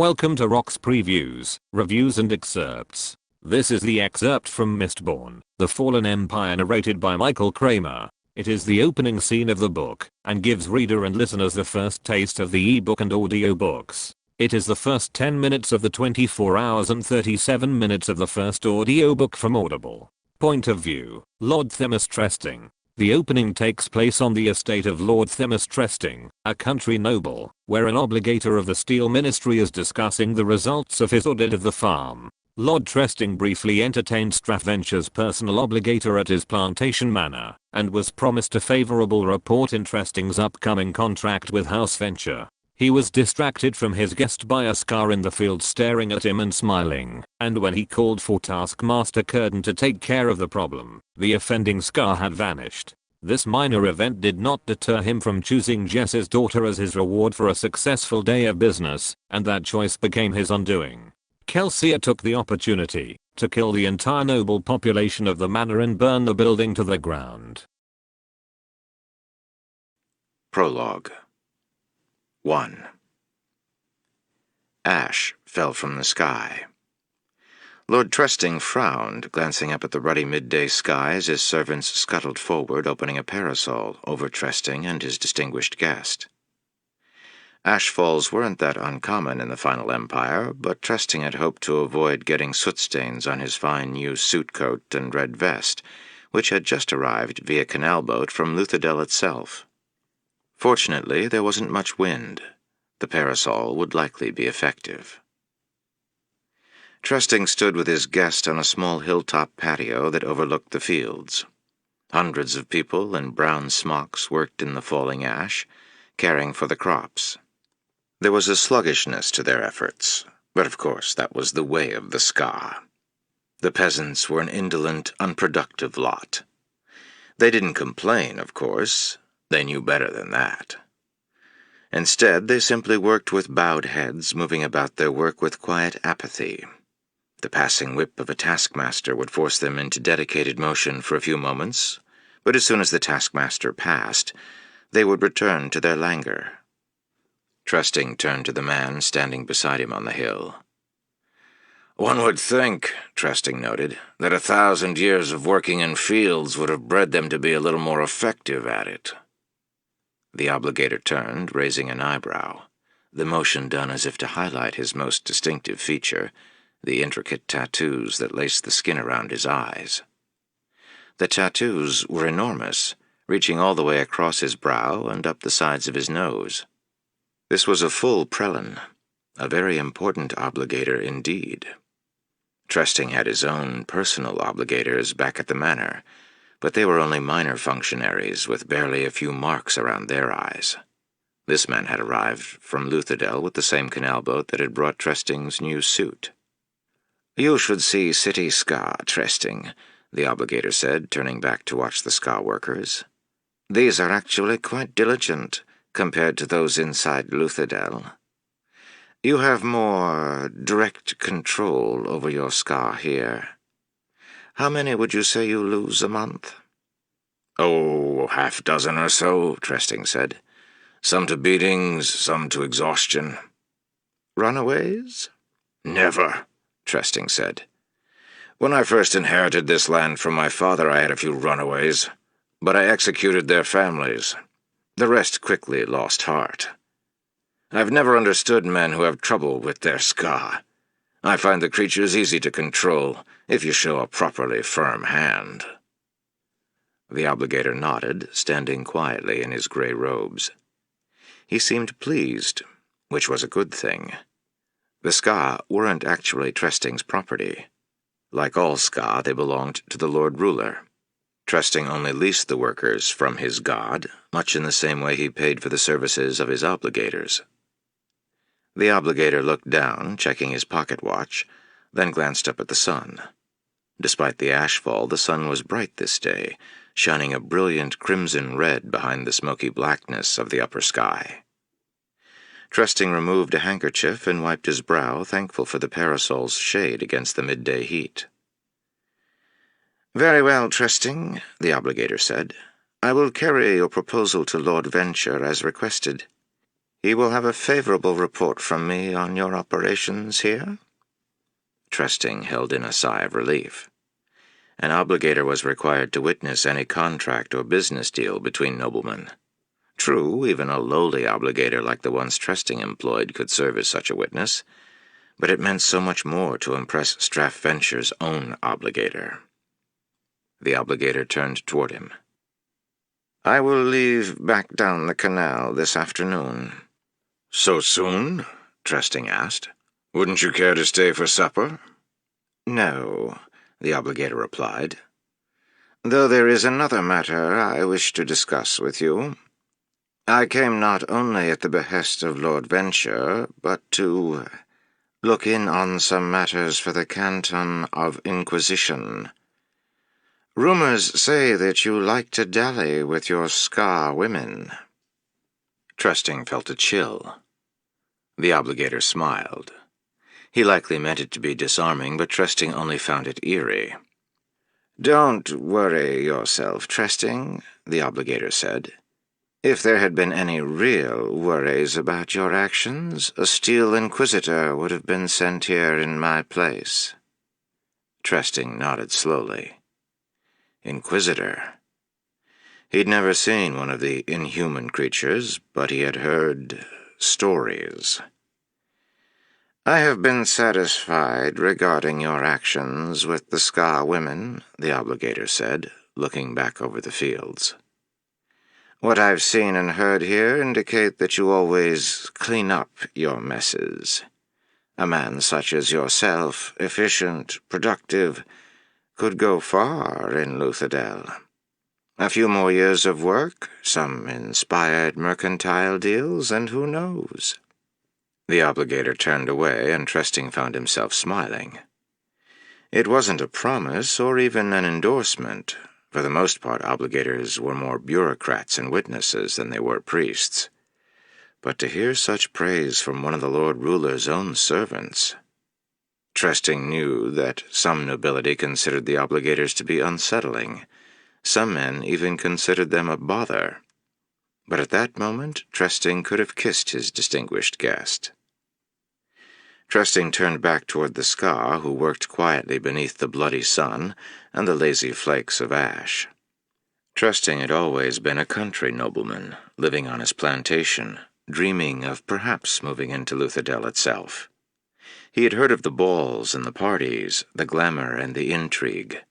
Welcome to Rock's Previews, Reviews and Excerpts. This is the excerpt from Mistborn, The Fallen Empire, narrated by Michael Kramer. It is the opening scene of the book, and gives reader and listeners the first taste of the ebook and audiobooks. It is the first 10 minutes of the 24 hours and 37 minutes of the first audiobook from Audible. Point of view: Lord Themis Tresting. The opening takes place on the estate of Lord Themis Tresting, a country noble, where an obligator of the Steel Ministry is discussing the results of his audit of the farm. Lord Tresting briefly entertained Strathventure's personal obligator at his plantation manor, and was promised a favorable report in Tresting's upcoming contract with House Venture. He was distracted from his guest by a scar in the field staring at him and smiling, and when he called for Taskmaster Curtin to take care of the problem, the offending scar had vanished. This minor event did not deter him from choosing Jess's daughter as his reward for a successful day of business, and that choice became his undoing. Kelsier took the opportunity to kill the entire noble population of the manor and burn the building to the ground. Prologue 1. Ash fell from the sky. Lord Tresting frowned, glancing up at the ruddy midday sky as his servants scuttled forward, opening a parasol over Tresting and his distinguished guest. Ashfalls weren't that uncommon in the Final Empire, but Tresting had hoped to avoid getting soot stains on his fine new suit coat and red vest, which had just arrived via canal boat from Luthadel itself. Fortunately, there wasn't much wind. The parasol would likely be effective. Tresting stood with his guest on a small hilltop patio that overlooked the fields. Hundreds of people in brown smocks worked in the falling ash, caring for the crops. There was a sluggishness to their efforts, but of course that was the way of the Ska. The peasants were an indolent, unproductive lot. They didn't complain, of course. They knew better than that. Instead, they simply worked with bowed heads, moving about their work with quiet apathy. The passing whip of a taskmaster would force them into dedicated motion for a few moments, but as soon as the taskmaster passed, they would return to their languor. Tresting turned to the man standing beside him on the hill. "One would think," Tresting noted, "that 1,000 years of working in fields would have bred them to be a little more effective at it." The obligator turned, raising an eyebrow, the motion done as if to highlight his most distinctive feature, the intricate tattoos that laced the skin around his eyes. The tattoos were enormous, reaching all the way across his brow and up the sides of his nose. This was a full prelin, a very important obligator indeed. Tresting had his own personal obligators back at the manor, but they were only minor functionaries with barely a few marks around their eyes. This man had arrived from Luthadel with the same canal boat that had brought Tresting's new suit. "You should see City Ska, Tresting," the obligator said, turning back to watch the Ska workers. "These are actually quite diligent, compared to those inside Luthadel. You have more direct control over your Ska here. How many would you say you lose a month?" "Oh, 6 or so," Tresting said. "Some to beatings, some to exhaustion." "Runaways?" "Never," Tresting said. "When I first inherited this land from my father, I had a few runaways, but I executed their families. The rest quickly lost heart. I've never understood men who have trouble with their Ska. I find the creatures easy to control if you show a properly firm hand." The obligator nodded, standing quietly in his gray robes. He seemed pleased, which was a good thing. The Ska weren't actually Tresting's property. Like all Ska, they belonged to the Lord Ruler. Tresting only leased the workers from his god, much in the same way he paid for the services of his obligators. The obligator looked down, checking his pocket watch, then glanced up at the sun. Despite the ashfall, the sun was bright this day, shining a brilliant crimson red behind the smoky blackness of the upper sky. Tresting removed a handkerchief and wiped his brow, thankful for the parasol's shade against the midday heat. "Very well, Tresting," the obligator said. "I will carry your proposal to Lord Venture as requested. He will have a favorable report from me on your operations here." Trusting held in a sigh of relief. An obligator was required to witness any contract or business deal between noblemen. True, even a lowly obligator like the ones Trusting employed could serve as such a witness, but it meant so much more to impress Strathventure's own obligator. The obligator turned toward him. "I will leave back down the canal this afternoon." "So soon?" Trusting asked. "Wouldn't you care to stay for supper?" "No," the obligator replied. "Though there is another matter I wish to discuss with you. I came not only at the behest of Lord Venture, but to look in on some matters for the Canton of Inquisition. Rumors say that you like to dally with your Scar women." Trusting felt a chill. The obligator smiled. He likely meant it to be disarming, but Trusting only found it eerie. "Don't worry yourself, Trusting," the obligator said. "If there had been any real worries about your actions, a Steel Inquisitor would have been sent here in my place." Trusting nodded slowly. Inquisitor. He'd never seen one of the inhuman creatures, but he had heard stories. "I have been satisfied regarding your actions with the Scar women," the obligator said, looking back over the fields. "What I've seen and heard here indicate that you always clean up your messes. A man such as yourself, efficient, productive, could go far in Luthadel. A few more years of work, some inspired mercantile deals, and who knows?" The obligator turned away, and Trusting found himself smiling. It wasn't a promise or even an endorsement. For the most part, obligators were more bureaucrats and witnesses than they were priests. But to hear such praise from one of the Lord Ruler's own servants... Trusting knew that some nobility considered the obligators to be unsettling. Some men even considered them a bother. But at that moment, Trusting could have kissed his distinguished guest. Trusting turned back toward the Scar, who worked quietly beneath the bloody sun and the lazy flakes of ash. Trusting had always been a country nobleman, living on his plantation, dreaming of perhaps moving into Luthadel itself. He had heard of the balls and the parties, the glamour and the intrigue,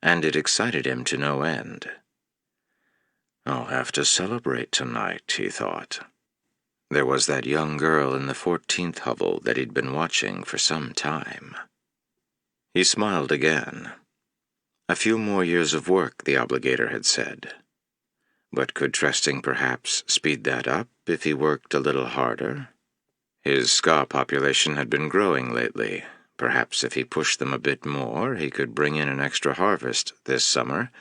and it excited him to no end. "I'll have to celebrate tonight," he thought. There was that young girl in the 14th hovel that he'd been watching for some time. He smiled again. A few more years of work, the obligator had said. But could Trusting perhaps speed that up if he worked a little harder? His Scar population had been growing lately. Perhaps if he pushed them a bit more, he could bring in an extra harvest this summer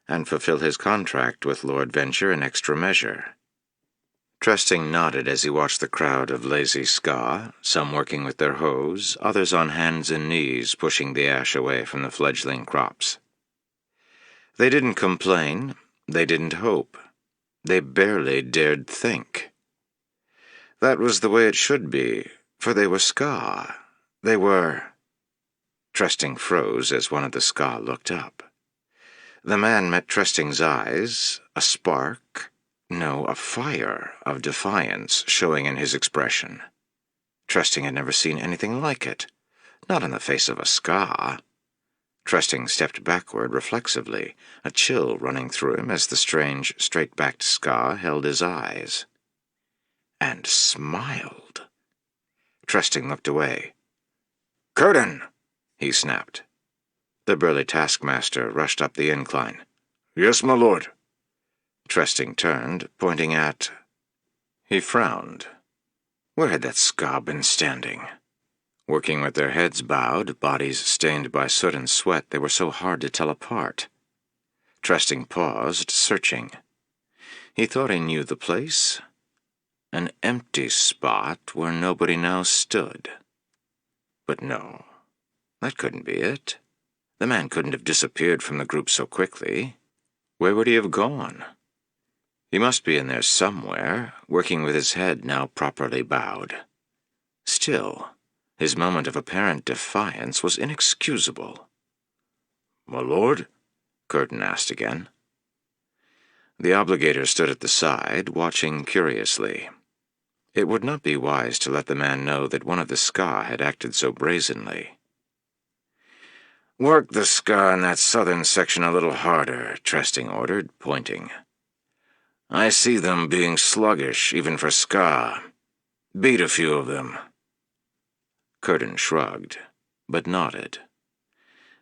and fulfill his contract with Lord Venture in extra measure. Trusting nodded as he watched the crowd of lazy Scar, some working with their hoes, others on hands and knees pushing the ash away from the fledgling crops. They didn't complain, they didn't hope, they barely dared think. That was the way it should be, for they were Scar. They were... Trusting froze as one of the Scar looked up. The man met Trusting's eyes, a spark... No, a fire of defiance showing in his expression. Trusting had never seen anything like it, not in the face of a Scar. Trusting stepped backward reflexively, a chill running through him as the strange, straight-backed Scar held his eyes. And smiled. Trusting looked away. "Curtain!" he snapped. The burly taskmaster rushed up the incline. "Yes, my lord." Trusting turned, pointing at... He frowned. Where had that Scar been standing? Working with their heads bowed, bodies stained by soot and sweat, they were so hard to tell apart. Trusting paused, searching. He thought he knew the place. An empty spot where nobody now stood. But no, that couldn't be it. The man couldn't have disappeared from the group so quickly. Where would he have gone? He must be in there somewhere, working with his head now properly bowed. Still, his moment of apparent defiance was inexcusable. "My lord?" Curtin asked again. The obligator stood at the side, watching curiously. It would not be wise to let the man know that one of the ska had acted so brazenly. "Work the ska in that southern section a little harder," Tresting ordered, pointing. "I see them being sluggish, even for ska. Beat a few of them." Curtin shrugged, but nodded.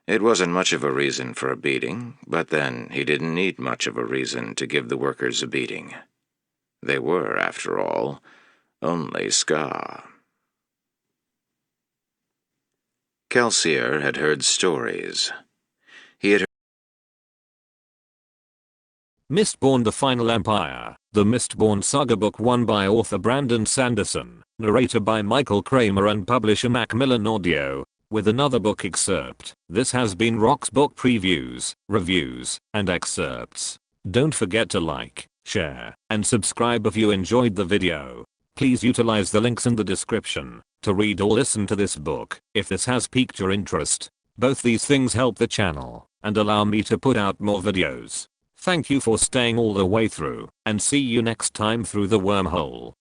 It wasn't much of a reason for a beating, but then he didn't need much of a reason to give the workers a beating. They were, after all, only ska. Kelsier had heard stories. He had heard Mistborn: The Final Empire, the Mistborn saga book, one by author Brandon Sanderson, narrator by Michael Kramer and publisher Macmillan Audio, with another book excerpt. This has been Rock's book previews, reviews, and excerpts. Don't forget to like, share, and subscribe if you enjoyed the video. Please utilize the links in the description to read or listen to this book if this has piqued your interest. Both these things help the channel and allow me to put out more videos. Thank you for staying all the way through, and see you next time through the wormhole.